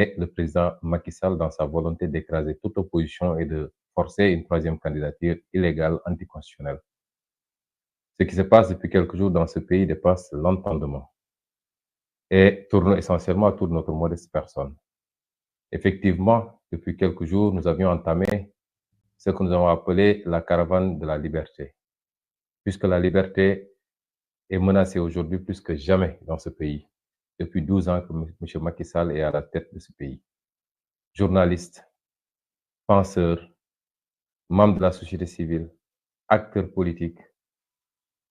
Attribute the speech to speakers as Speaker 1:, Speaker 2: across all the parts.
Speaker 1: et le président Macky Sall dans sa volonté d'écraser toute opposition et de forcer une troisième candidature illégale anticonstitutionnelle. Ce qui se passe depuis quelques jours dans ce pays dépasse l'entendement et tourne essentiellement autour de notre modeste personne. Effectivement, depuis quelques jours, nous avions entamé ce que nous avons appelé la caravane de la liberté, puisque la liberté est menacée aujourd'hui plus que jamais dans ce pays, depuis 12 ans que M. Macky Sall est à la tête de ce pays. Journalistes, penseurs, membres de la société civile, acteurs politiques,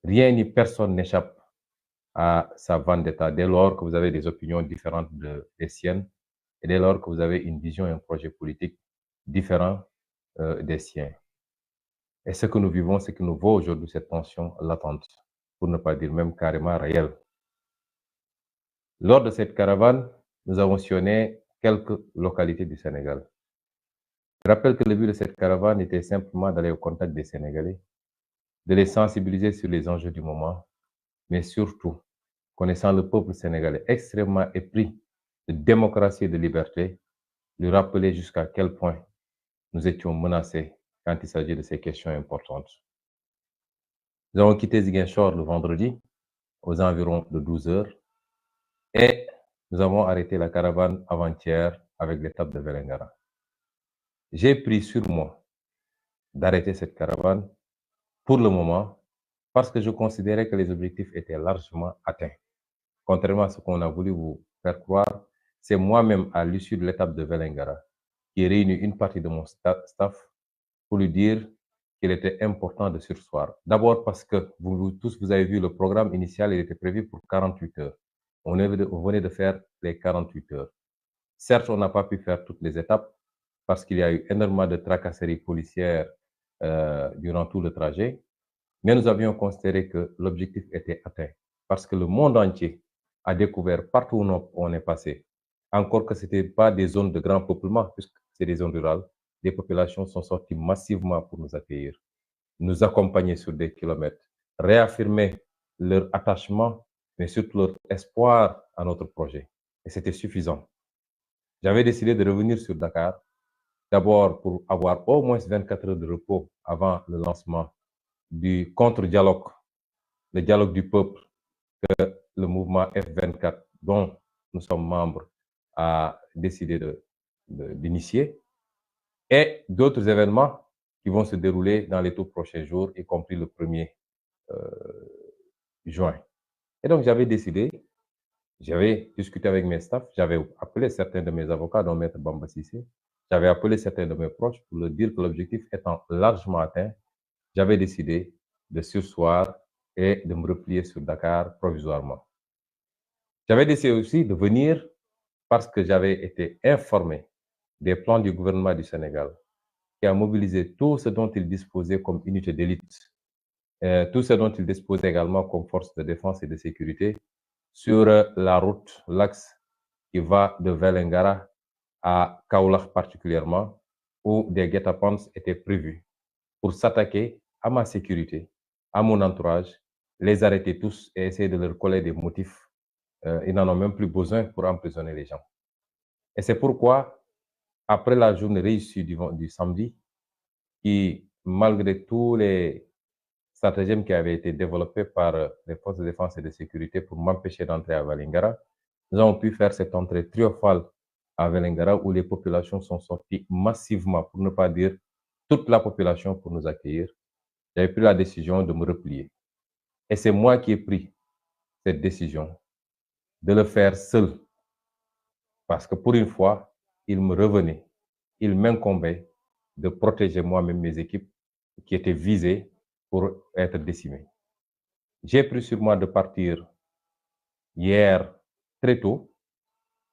Speaker 1: rien ni personne n'échappe à sa vendetta dès lors que vous avez des opinions différentes des siennes et dès lors que vous avez une vision et un projet politique différent des siens. Et ce que nous vivons, c'est que nous voyons aujourd'hui cette tension latente, pour ne pas dire même carrément réelle. Lors de cette caravane, nous avons sillonné quelques localités du Sénégal. Je rappelle que le but de cette caravane était simplement d'aller au contact des Sénégalais, de les sensibiliser sur les enjeux du moment, mais surtout, connaissant le peuple sénégalais extrêmement épris de démocratie et de liberté, lui rappeler jusqu'à quel point nous étions menacés quand il s'agit de ces questions importantes. Nous avons quitté Ziguinchor le vendredi aux environs de 12 heures et nous avons arrêté la caravane avant-hier avec l'étape de Vélingara. J'ai pris sur moi d'arrêter cette caravane pour le moment parce que je considérais que les objectifs étaient largement atteints. Contrairement à ce qu'on a voulu vous faire croire, c'est moi-même à l'issue de l'étape de Vélingara qui ai réuni une partie de mon staff pour lui dire qu'il était important de surseoir. D'abord parce que vous tous, vous avez vu le programme initial, il était prévu pour 48 heures. On venait de faire les 48 heures. Certes, on n'a pas pu faire toutes les étapes parce qu'il y a eu énormément de tracasseries policières durant tout le trajet, mais nous avions considéré que l'objectif était atteint parce que le monde entier a découvert partout où on est passé, encore que ce n'était pas des zones de grand peuplement, puisque c'est des zones rurales, des populations sont sorties massivement pour nous accueillir, nous accompagner sur des kilomètres, réaffirmer leur attachement, mais surtout leur espoir à notre projet. Et c'était suffisant. J'avais décidé de revenir sur Dakar, d'abord pour avoir au moins 24 heures de repos avant le lancement du contre-dialogue, le dialogue du peuple que le mouvement F24, dont nous sommes membres, a décidé d'initier, et d'autres événements qui vont se dérouler dans les tout prochains jours, y compris le 1er juin. Et donc, j'avais décidé, j'avais discuté avec mes staffs, j'avais appelé certains de mes avocats, dont Maître Bamba Sissé, j'avais appelé certains de mes proches pour leur dire que l'objectif étant largement atteint, j'avais décidé de surseoir et de me replier sur Dakar provisoirement. J'avais décidé aussi de venir parce que j'avais été informé des plans du gouvernement du Sénégal qui a mobilisé tout ce dont il disposait comme unité d'élite, tout ce dont il disposait également comme force de défense et de sécurité sur la route, l'axe qui va de Vélingara à Kaolack particulièrement, où des guet-apens étaient prévus pour s'attaquer à ma sécurité, à mon entourage, les arrêter tous et essayer de leur coller des motifs. Ils n'en ont même plus besoin pour emprisonner les gens. Et c'est pourquoi, après la journée réussie du samedi, qui, malgré tous les stratagèmes qui avaient été développés par les forces de défense et de sécurité pour m'empêcher d'entrer à Vélingara, nous avons pu faire cette entrée triomphale à Vélingara où les populations sont sorties massivement, pour ne pas dire toute la population, pour nous accueillir. J'avais pris la décision de me replier. Et c'est moi qui ai pris cette décision de le faire seul. Parce que pour une fois, il me revenait, il m'incombait de protéger moi-même mes équipes qui étaient visées pour être décimées. J'ai pris sur moi de partir hier très tôt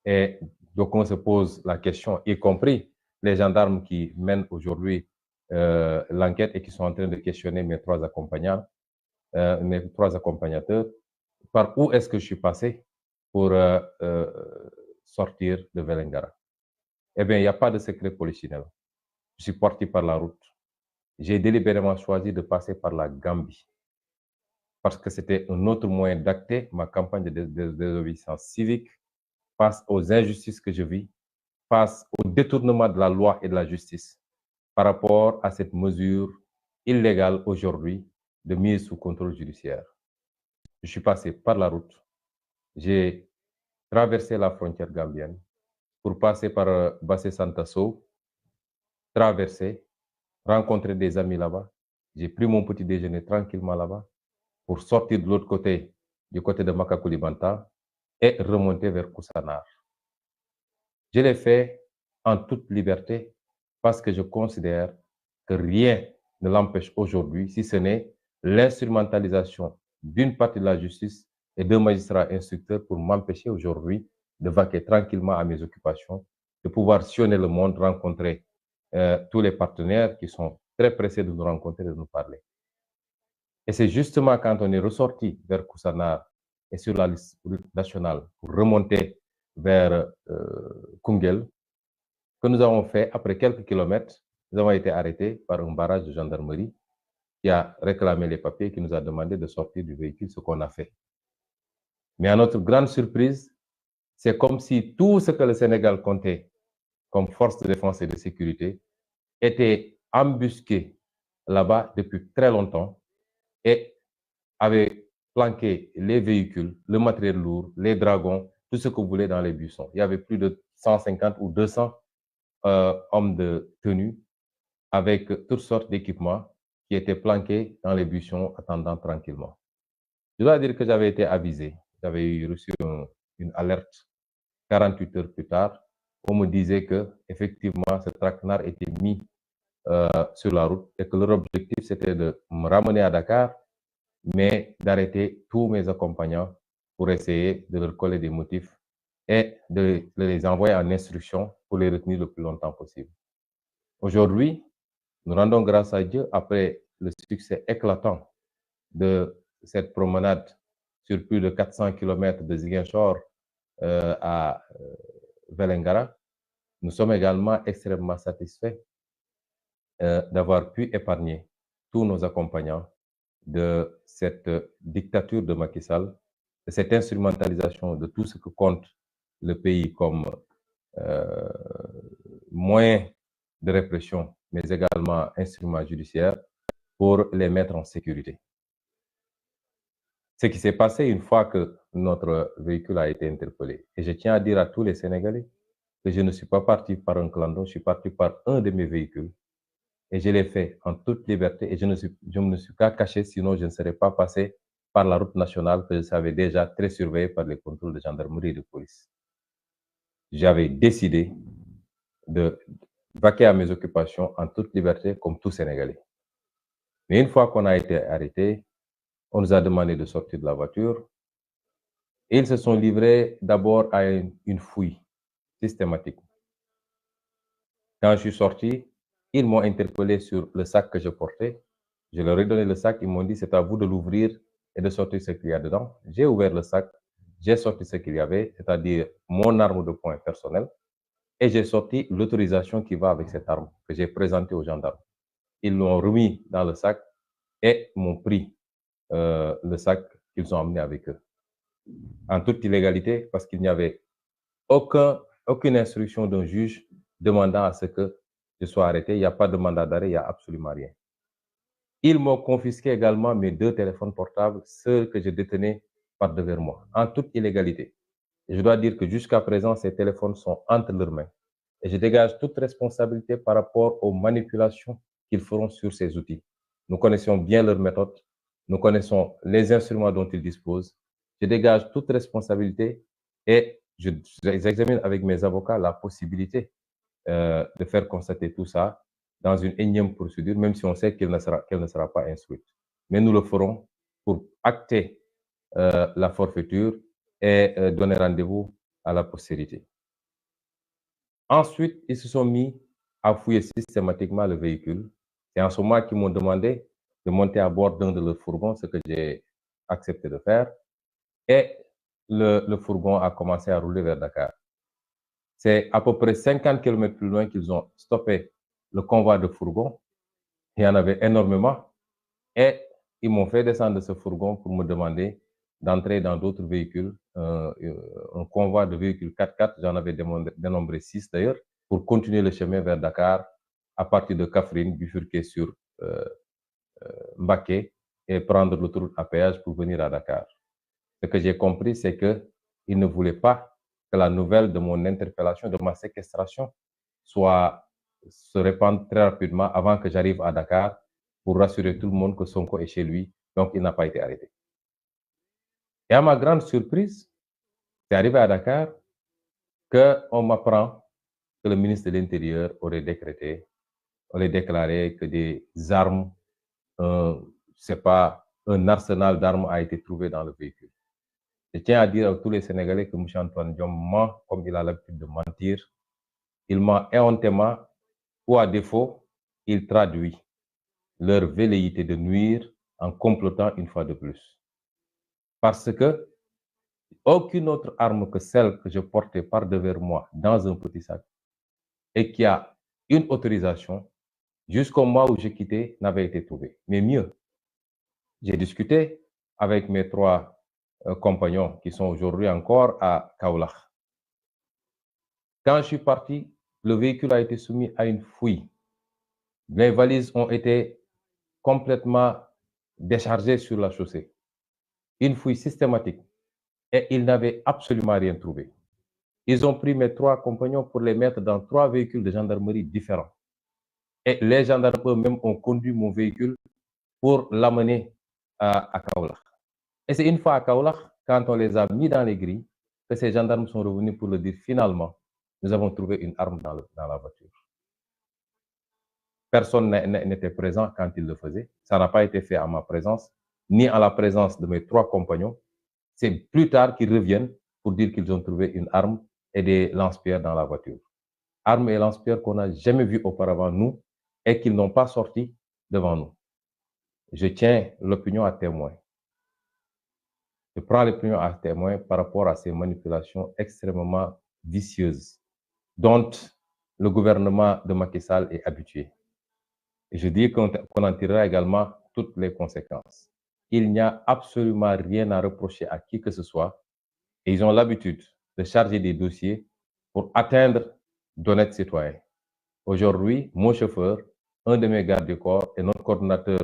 Speaker 1: et donc on se pose la question, y compris les gendarmes qui mènent aujourd'hui l'enquête et qui sont en train de questionner mes trois accompagnateurs, par où est-ce que je suis passé pour sortir de Vélingara. Eh bien, il n'y a pas de secret polichinelle. Je suis parti par la route. J'ai délibérément choisi de passer par la Gambie parce que c'était un autre moyen d'acter ma campagne de désobéissance civique face aux injustices que je vis, face au détournement de la loi et de la justice par rapport à cette mesure illégale aujourd'hui de mise sous contrôle judiciaire. Je suis passé par la route, j'ai traversé la frontière gambienne pour passer par Bassé Santasso, traverser, rencontrer des amis là-bas. J'ai pris mon petit déjeuner tranquillement là-bas pour sortir de l'autre côté, du côté de Makacoulibanta, et remonter vers Koussanar. Je l'ai fait en toute liberté parce que je considère que rien ne l'empêche aujourd'hui, si ce n'est l'instrumentalisation d'une partie de la justice et d'un magistrat instructeur pour m'empêcher aujourd'hui de vaquer tranquillement à mes occupations, de pouvoir sillonner le monde, rencontrer tous les partenaires qui sont très pressés de nous rencontrer, de nous parler. Et c'est justement quand on est ressorti vers Koussanar et sur la liste nationale pour remonter vers Koungheul que nous avons fait, après quelques kilomètres, nous avons été arrêtés par un barrage de gendarmerie qui a réclamé les papiers, qui nous a demandé de sortir du véhicule, ce qu'on a fait. Mais à notre grande surprise, c'est comme si tout ce que le Sénégal comptait comme force de défense et de sécurité était embusqué là-bas depuis très longtemps et avait planqué les véhicules, le matériel lourd, les dragons, tout ce que vous voulez dans les buissons. Il y avait plus de 150 ou 200 hommes de tenue avec toutes sortes d'équipements qui étaient planqués dans les buissons attendant tranquillement. Je dois dire que j'avais été avisé. J'avais reçu une alerte 48 heures plus tard. On me disait que effectivement ce traquenard était mis sur la route et que leur objectif c'était de me ramener à Dakar, mais d'arrêter tous mes accompagnants pour essayer de leur coller des motifs et de les envoyer en instruction pour les retenir le plus longtemps possible. Aujourd'hui, nous rendons grâce à Dieu après le succès éclatant de cette promenade sur plus de 400 km de Ziguinchor à Vélingara. Nous sommes également extrêmement satisfaits d'avoir pu épargner tous nos accompagnants de cette dictature de Macky Sall, de cette instrumentalisation de tout ce que compte le pays comme moyen de répression, mais également instrument judiciaire pour les mettre en sécurité. Ce qui s'est passé une fois que notre véhicule a été interpellé. Et je tiens à dire à tous les Sénégalais que je ne suis pas parti par un clandon, je suis parti par un de mes véhicules. Et je l'ai fait en toute liberté et je ne me suis pas caché, sinon je ne serais pas passé par la route nationale que je savais déjà très surveillée par les contrôles de gendarmerie et de police. J'avais décidé de vaquer à mes occupations en toute liberté comme tout Sénégalais. Mais une fois qu'on a été arrêté, on nous a demandé de sortir de la voiture. Et ils se sont livrés d'abord à une fouille systématique. Quand je suis sorti, ils m'ont interpellé sur le sac que je portais. Je leur ai donné le sac, ils m'ont dit c'est à vous de l'ouvrir et de sortir ce qu'il y a dedans. J'ai ouvert le sac, j'ai sorti ce qu'il y avait, c'est-à-dire mon arme de poing personnelle, et j'ai sorti l'autorisation qui va avec cette arme que j'ai présentée aux gendarmes. Ils l'ont remis dans le sac et m'ont pris le sac qu'ils ont amené avec eux. En toute illégalité, parce qu'il n'y avait aucune instruction d'un juge demandant à ce que je sois arrêté. Il n'y a pas de mandat d'arrêt, il n'y a absolument rien. Ils m'ont confisqué également mes 2 téléphones portables, ceux que je détenais par devers moi, en toute illégalité. Et je dois dire que jusqu'à présent, ces téléphones sont entre leurs mains. Et je dégage toute responsabilité par rapport aux manipulations qu'ils feront sur ces outils. Nous connaissons bien leurs méthodes, nous connaissons les instruments dont ils disposent. Je dégage toute responsabilité et j'examine avec mes avocats la possibilité de faire constater tout ça dans une énième procédure, même si on sait qu'elle ne sera pas instruite. Mais nous le ferons pour acter la forfaiture et donner rendez-vous à la postérité. Ensuite, ils se sont mis à fouiller systématiquement le véhicule. C'est en ce moment qu'ils m'ont demandé de monter à bord d'un de leurs fourgons, ce que j'ai accepté de faire. Et le fourgon a commencé à rouler vers Dakar. C'est à peu près 50 km plus loin qu'ils ont stoppé le convoi de fourgons. Il y en avait énormément. Et ils m'ont fait descendre de ce fourgon pour me demander d'entrer dans d'autres véhicules, un convoi de véhicules 4x4, j'en avais dénombré 6 d'ailleurs, pour continuer le chemin vers Dakar, à partir de Kaffrine, bifurquer sur Mbacké et prendre l'autoroute à péage pour venir à Dakar. Ce que j'ai compris, c'est qu'ils ne voulaient pas que la nouvelle de mon interpellation, de ma séquestration, se répande très rapidement avant que j'arrive à Dakar pour rassurer tout le monde que Sonko est chez lui, donc il n'a pas été arrêté. Et à ma grande surprise, c'est arrivé à Dakar qu'on m'apprend que le ministre de l'Intérieur aurait déclaré que des armes, c'est pas un arsenal d'armes a été trouvé dans le véhicule. Je tiens à dire à tous les Sénégalais que M. Antoine Diome ment comme il a l'habitude de mentir. Il ment éhontément ou à défaut, il traduit leur velléité de nuire en complotant une fois de plus. Parce que aucune autre arme que celle que je portais par devers moi dans un petit sac et qui a une autorisation jusqu'au mois où j'ai quitté n'avait été trouvée. Mais mieux, j'ai discuté avec mes 3 compagnons qui sont aujourd'hui encore à Kaolack. Quand je suis parti, le véhicule a été soumis à une fouille. Les valises ont été complètement déchargées sur la chaussée. Une fouille systématique. Et ils n'avaient absolument rien trouvé. Ils ont pris mes 3 compagnons pour les mettre dans 3 véhicules de gendarmerie différents. Et les gendarmes eux-mêmes ont conduit mon véhicule pour l'amener à Kaolack. Et c'est une fois à Kaolack, quand on les a mis dans les grilles, que ces gendarmes sont revenus pour le dire finalement, nous avons trouvé une arme dans la voiture. Personne n'était présent quand ils le faisaient. Ça n'a pas été fait en ma présence, ni en la présence de mes 3 compagnons. C'est plus tard qu'ils reviennent pour dire qu'ils ont trouvé une arme et des lance-pierres dans la voiture. Armes et lance-pierres qu'on n'a jamais vues auparavant, nous, et qu'ils n'ont pas sorti devant nous. Je tiens l'opinion à témoin. Je prends l'opinion à témoin par rapport à ces manipulations extrêmement vicieuses dont le gouvernement de Macky Sall est habitué. Et je dis qu'on en tirera également toutes les conséquences. Il n'y a absolument rien à reprocher à qui que ce soit. Et ils ont l'habitude de charger des dossiers pour atteindre d'honnêtes citoyens. Aujourd'hui, mon chauffeur, un de mes gardes du corps et notre coordonnateur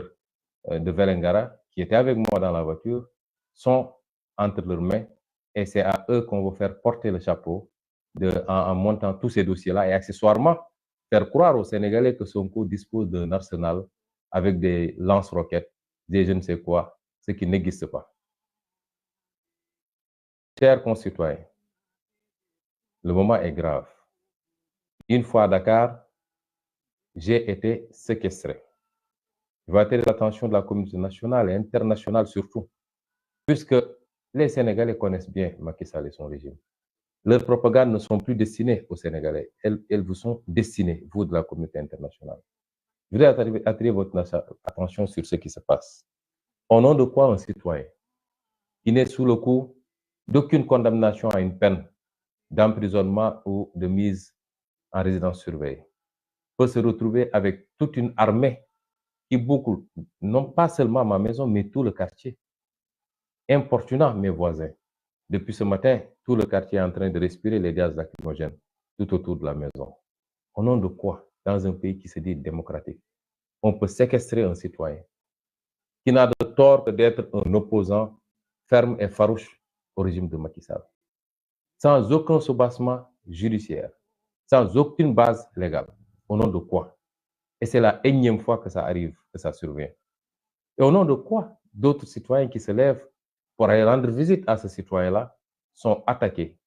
Speaker 1: de Vélingara, qui était avec moi dans la voiture, sont entre leurs mains et c'est à eux qu'on va faire porter le chapeau en montant tous ces dossiers-là et accessoirement faire croire aux Sénégalais que Sonko dispose d'un arsenal avec des lance-roquettes, des je ne sais quoi, ce qui n'existe pas. Chers concitoyens, le moment est grave. Une fois à Dakar, j'ai été séquestré. Je veux attirer l'attention de la communauté nationale et internationale surtout, puisque les Sénégalais connaissent bien Macky Sall et son régime. Leurs propagandes ne sont plus destinées aux Sénégalais, elles vous sont destinées, vous de la communauté internationale. Je voudrais attirer votre attention sur ce qui se passe. Au nom de quoi un citoyen qui n'est sous le coup d'aucune condamnation à une peine d'emprisonnement ou de mise en résidence surveillée peut se retrouver avec toute une armée qui boucle non pas seulement ma maison, mais tout le quartier, importunant mes voisins. Depuis ce matin, tout le quartier est en train de respirer les gaz lacrymogènes tout autour de la maison. Au nom de quoi, dans un pays qui se dit démocratique, on peut séquestrer un citoyen qui n'a de tort que d'être un opposant ferme et farouche au régime de Macky Sall, sans aucun soubassement judiciaire, sans aucune base légale. Au nom de quoi? Et c'est la énième fois que ça arrive, que ça survient. Et au nom de quoi d'autres citoyens qui se lèvent pour aller rendre visite à ce citoyen-là sont attaqués,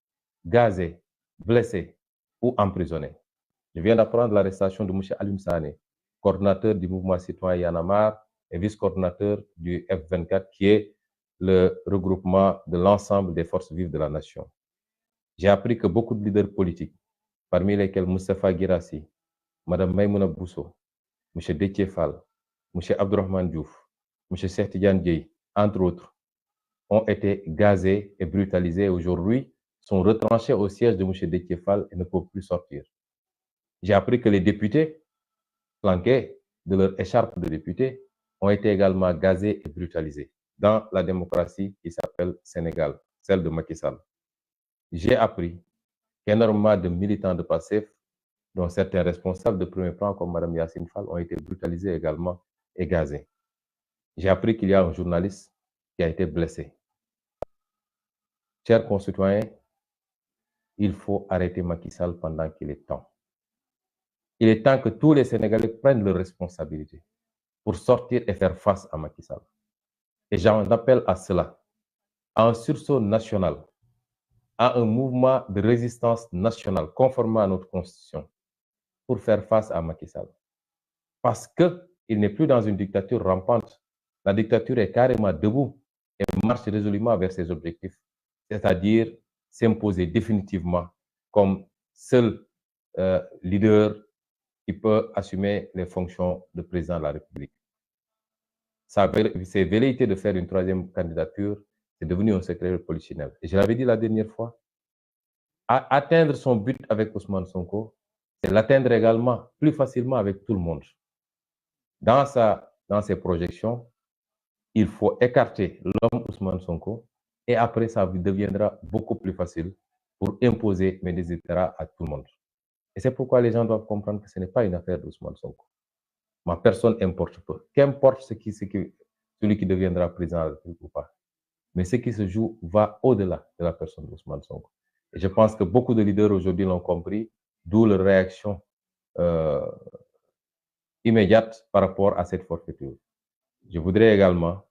Speaker 1: gazés, blessés ou emprisonnés? Je viens d'apprendre l'arrestation de M. Alioune Sané, coordonnateur du mouvement citoyen Y en a marre et vice-coordonnateur du F24, qui est le regroupement de l'ensemble des forces vives de la nation. J'ai appris que beaucoup de leaders politiques, parmi lesquels Moustapha Guirassy, Mme Maïmouna Bousso, M. Déthié Fall, M. Abdourahmane Diouf, M. Cheikh Tidiane Dièye, entre autres, ont été gazés et brutalisés. Aujourd'hui, sont retranchés au siège de M. Déthié Fall et ne peuvent plus sortir. J'ai appris que les députés, flanqués de leur écharpe de députés, ont été également gazés et brutalisés. dans la démocratie qui s'appelle Sénégal, celle de Macky Sall. J'ai appris qu'énormément de militants de PASTEF, dont certains responsables de premier plan comme Mme Yacine Fall, ont été brutalisés également et gazés. J'ai appris qu'il y a un journaliste qui a été blessé. Chers concitoyens, il faut arrêter Macky Sall pendant qu'il est temps. Il est temps que tous les Sénégalais prennent leurs responsabilités pour sortir et faire face à Macky Sall. Et j'en appelle à cela, à un sursaut national, à un mouvement de résistance nationale conformément à notre constitution pour faire face à Macky Sall. Parce qu'il n'est plus dans une dictature rampante. La dictature est carrément debout et marche résolument vers ses objectifs, c'est-à-dire s'imposer définitivement comme seul leader qui peut assumer les fonctions de président de la République. Ses velléités de faire une troisième candidature, c'est devenu un secret polichinelle. Et je l'avais dit la dernière fois, atteindre son but avec Ousmane Sonko, c'est l'atteindre également plus facilement avec tout le monde. Dans ses projections, il faut écarter l'homme Ousmane Sonko et après ça deviendra beaucoup plus facile pour imposer mes désirats à tout le monde. Et c'est pourquoi les gens doivent comprendre que ce n'est pas une affaire d'Ousmane Sonko. Ma personne importe peu. Qu'importe celui qui deviendra président de la République ou pas. Mais ce qui se joue va au-delà de la personne d'Ousmane Sonko. Et je pense que beaucoup de leaders aujourd'hui l'ont compris, d'où leur réaction immédiate par rapport à cette forfaiture. Je voudrais également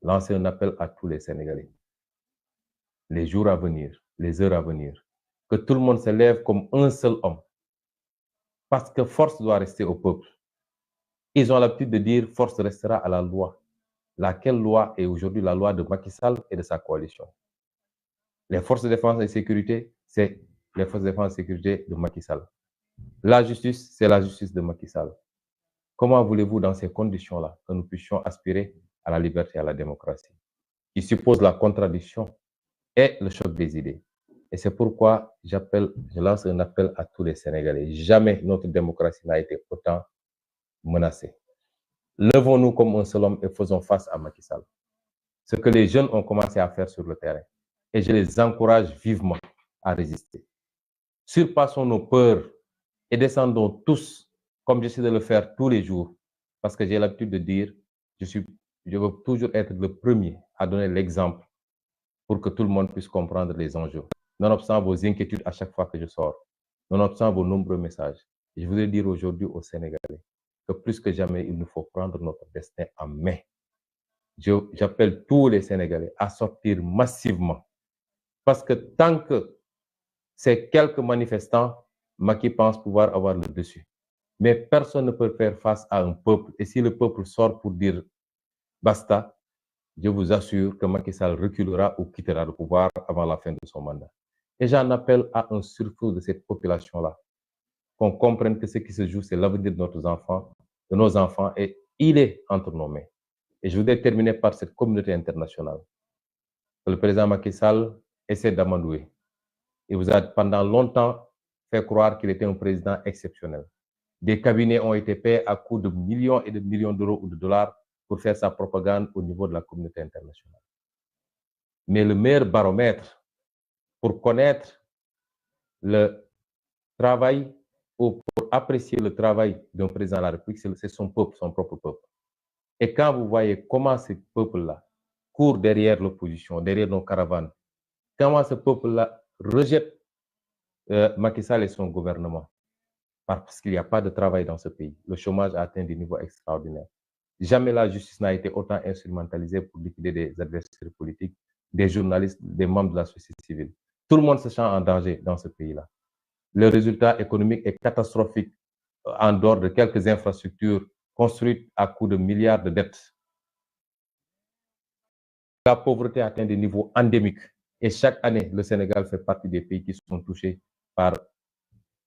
Speaker 1: lancer un appel à tous les Sénégalais. Les jours à venir, les heures à venir, que tout le monde se lève comme un seul homme. Parce que force doit rester au peuple. Ils ont l'habitude de dire force restera à la loi. Laquelle loi est aujourd'hui la loi de Macky Sall et de sa coalition? Les forces de défense et de sécurité, c'est les forces de défense et de sécurité de Macky Sall. La justice, c'est la justice de Macky Sall. Comment voulez-vous, dans ces conditions-là, que nous puissions aspirer à la liberté et à la démocratie, qui suppose la contradiction et le choc des idées? Et c'est pourquoi je lance un appel à tous les Sénégalais. Jamais notre démocratie n'a été autant menacée. Levons-nous comme un seul homme et faisons face à Macky Sall. Ce que les jeunes ont commencé à faire sur le terrain. Et je les encourage vivement à résister. Surpassons nos peurs et descendons tous, comme j'essaie de le faire tous les jours, parce que j'ai l'habitude de dire, je veux toujours être le premier à donner l'exemple pour que tout le monde puisse comprendre les enjeux. Nonobstant vos inquiétudes à chaque fois que je sors, nonobstant vos nombreux messages, je voudrais dire aujourd'hui aux Sénégalais que plus que jamais, il nous faut prendre notre destin en main. J'appelle tous les Sénégalais à sortir massivement. Parce que tant que c'est quelques manifestants, Macky pense pouvoir avoir le dessus. Mais personne ne peut faire face à un peuple. Et si le peuple sort pour dire basta, je vous assure que Macky Sall reculera ou quittera le pouvoir avant la fin de son mandat. Et j'en appelle à un sursaut de cette population-là. Qu'on comprenne que ce qui se joue, c'est l'avenir de nos enfants, et il est entre nos mains. Et je voudrais terminer par cette communauté internationale. Le président Macky Sall essaie d'amadouer. Il vous a pendant longtemps fait croire qu'il était un président exceptionnel. Des cabinets ont été payés à coups de millions et de millions d'euros ou de dollars pour faire sa propagande au niveau de la communauté internationale. Mais le meilleur baromètre pour connaître le travail ou pour apprécier le travail d'un président de la République, c'est son peuple, son propre peuple. Et quand vous voyez comment ce peuple-là court derrière l'opposition, derrière nos caravanes, comment ce peuple-là rejette Macky Sall et son gouvernement, parce qu'il n'y a pas de travail dans ce pays. Le chômage a atteint des niveaux extraordinaires. Jamais la justice n'a été autant instrumentalisée pour liquider des adversaires politiques, des journalistes, des membres de la société civile. Tout le monde se sent en danger dans ce pays-là. Le résultat économique est catastrophique en dehors de quelques infrastructures construites à coût de milliards de dettes. La pauvreté atteint des niveaux endémiques. Et chaque année, le Sénégal fait partie des pays qui sont touchés par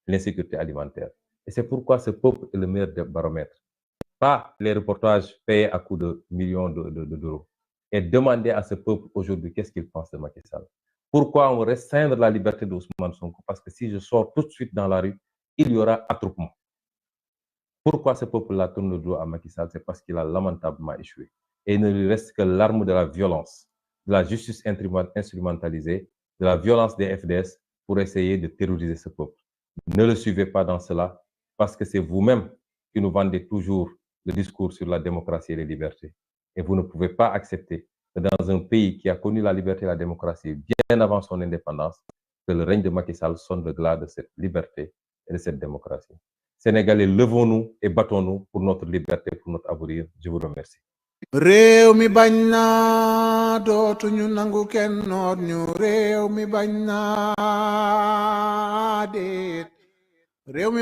Speaker 1: l'insécurité alimentaire. Et c'est pourquoi ce peuple est le meilleur baromètre. Pas les reportages payés à coups de millions d'euros. Et demander à ce peuple aujourd'hui qu'est-ce qu'il pense de Macky Sall. Pourquoi on restreindre la liberté d'Ousmane Sonko? Parce que si je sors tout de suite dans la rue, il y aura attroupement. Pourquoi ce peuple-là tourne le dos à Macky Sall? C'est parce qu'il a lamentablement échoué. et il ne lui reste que l'arme de la violence, de la justice instrumentalisée, de la violence des FDS pour essayer de terroriser ce peuple. Ne le suivez pas dans cela, parce que c'est vous-même qui nous vendez toujours le discours sur la démocratie et les libertés. Et vous ne pouvez pas accepter que dans un pays qui a connu la liberté et la démocratie bien avant son indépendance, que le règne de Macky Sall sonne le glas de cette liberté et de cette démocratie. Sénégalais, levons-nous et battons-nous pour notre liberté, pour notre avenir. Je vous remercie.
Speaker 2: réew mi bañ na dootuñu nangu kenn noot ñu réew mi bañ na déet réew mi